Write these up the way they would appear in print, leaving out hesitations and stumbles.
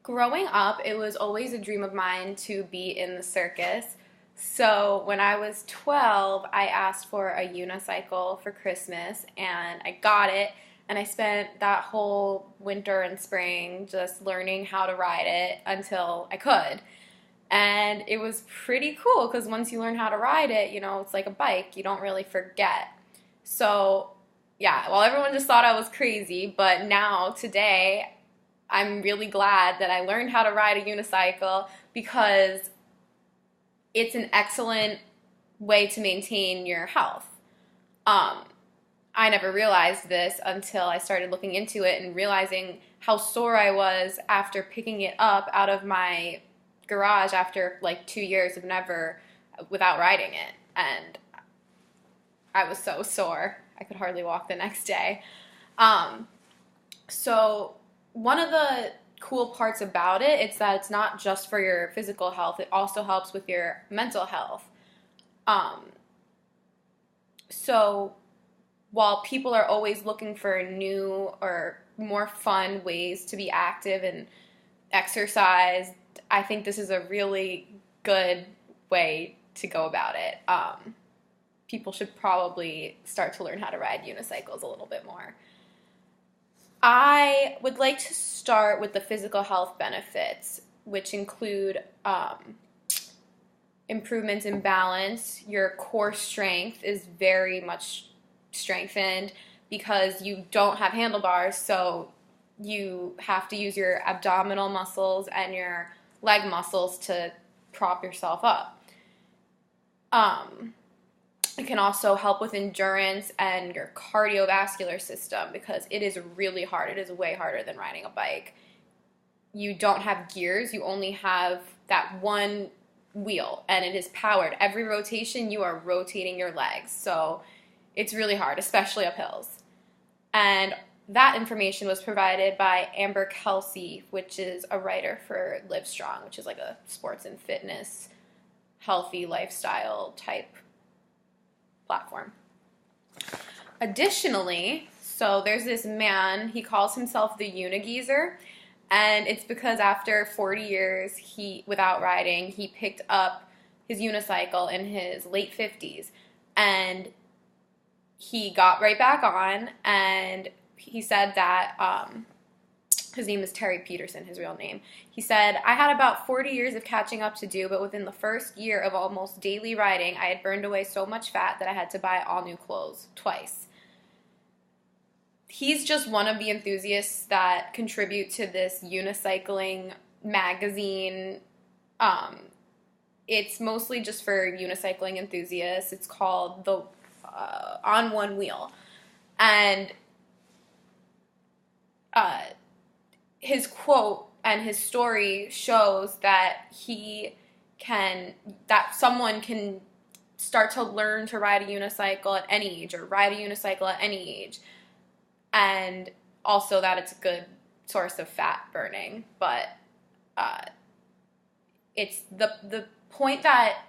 Growing up, it was always a dream of mine to be in the circus. So when I was 12, I asked for a unicycle for Christmas and I got it. And I spent that whole winter and spring just learning how to ride it until I could. And it was pretty cool because once you learn how to ride it, it's like a bike. You don't really forget. So, yeah, well, everyone just thought I was crazy, but now, today, I'm really glad that I learned how to ride a unicycle because it's an excellent way to maintain your health. Um, I never realized this until I started looking into it and realizing how sore I was after picking it up out of my garage after like 2 years of never without riding it. And I was so sore. I could hardly walk the next day. Um, so one of the cool parts about it is that it's not just for your physical health. It also helps with your mental health. Um, so while people are always looking for new or more fun ways to be active and exercise, I think this is a really good way to go about it. People should probably start to learn how to ride unicycles a little bit more. I would like to start with the physical health benefits, which include improvements in balance. Your core strength is very much strengthened because you don't have handlebars, so you have to use your abdominal muscles and your leg muscles to prop yourself up. It can also help with endurance and your cardiovascular system because it is really hard. It is way harder than riding a bike. You don't have gears. You only have that one wheel, and it is powered. Every rotation, you are rotating your legs. So it's really hard, especially up hills. And that information was provided by Amber Kelsey, which is a writer for Livestrong, which is like a sports and fitness, healthy lifestyle type platform. Additionally, so there's this man, he calls himself the Unigeezer, and it's because after 40 years without riding, he picked up his unicycle in his late 50s, and he got right back on, and he said that his name is Terry Peterson, his real name. He said, I had about 40 years of catching up to do, but within the first year of almost daily riding, I had burned away so much fat that I had to buy all new clothes twice. He's just one of the enthusiasts that contribute to this unicycling magazine. It's mostly just for unicycling enthusiasts. It's called the On One Wheel. And his quote and his story shows that someone can start to learn to ride a unicycle at any age or ride a unicycle at any age. And also that it's a good source of fat burning. But it's the point that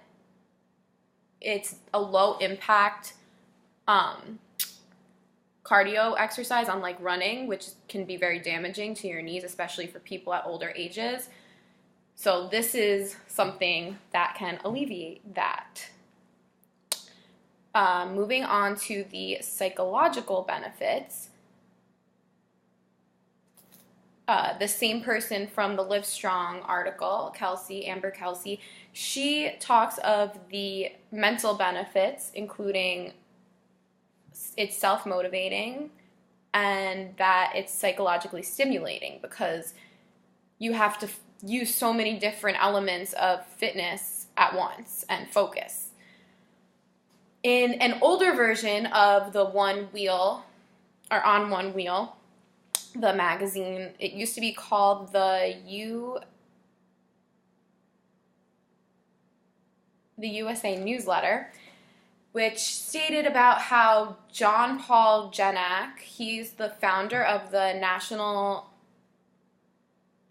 it's a low impact cardio exercise, unlike running, which can be very damaging to your knees, especially for people at older ages. So this is something that can alleviate that. Moving on to the psychological benefits. The same person from the Livestrong article, Amber Kelsey, she talks of the mental benefits, including it's self-motivating and that it's psychologically stimulating because you have to use so many different elements of fitness at once and focus. In an older version of the One Wheel, or On One Wheel, the magazine, it used to be called the USA Newsletter, which stated about how John Paul Janak, he's the founder of the National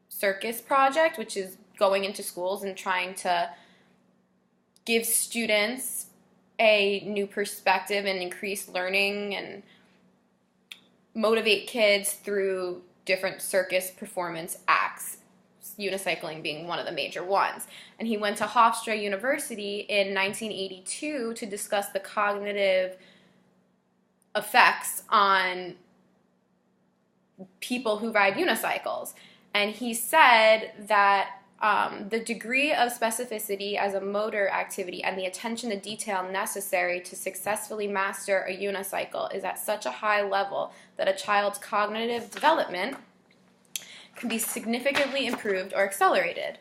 Circus Project, which is going into schools and trying to give students a new perspective and increase learning and motivate kids through different circus performance acts. unicycling being one of the major ones. And he went to Hofstra University in 1982 to discuss the cognitive effects on people who ride unicycles. And he said that the degree of specificity as a motor activity and the attention to detail necessary to successfully master a unicycle is at such a high level that a child's cognitive development can be significantly improved or accelerated.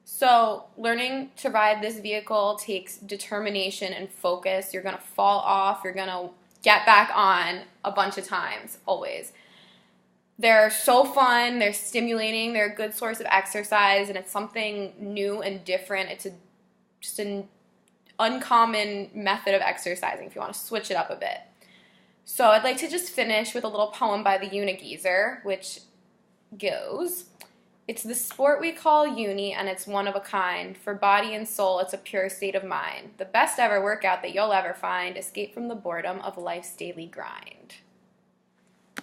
So learning to ride this vehicle takes determination and focus. You're going to fall off. You're going to get back on a bunch of times, always. They're so fun, they're stimulating, they're a good source of exercise, and it's something new and different. It's just an uncommon method of exercising if you want to switch it up a bit. So I'd like to just finish with a little poem by the Unigeezer, which goes, "It's the sport we call uni, and it's one of a kind. For body and soul, it's a pure state of mind. The best ever workout that you'll ever find. Escape from the boredom of life's daily grind."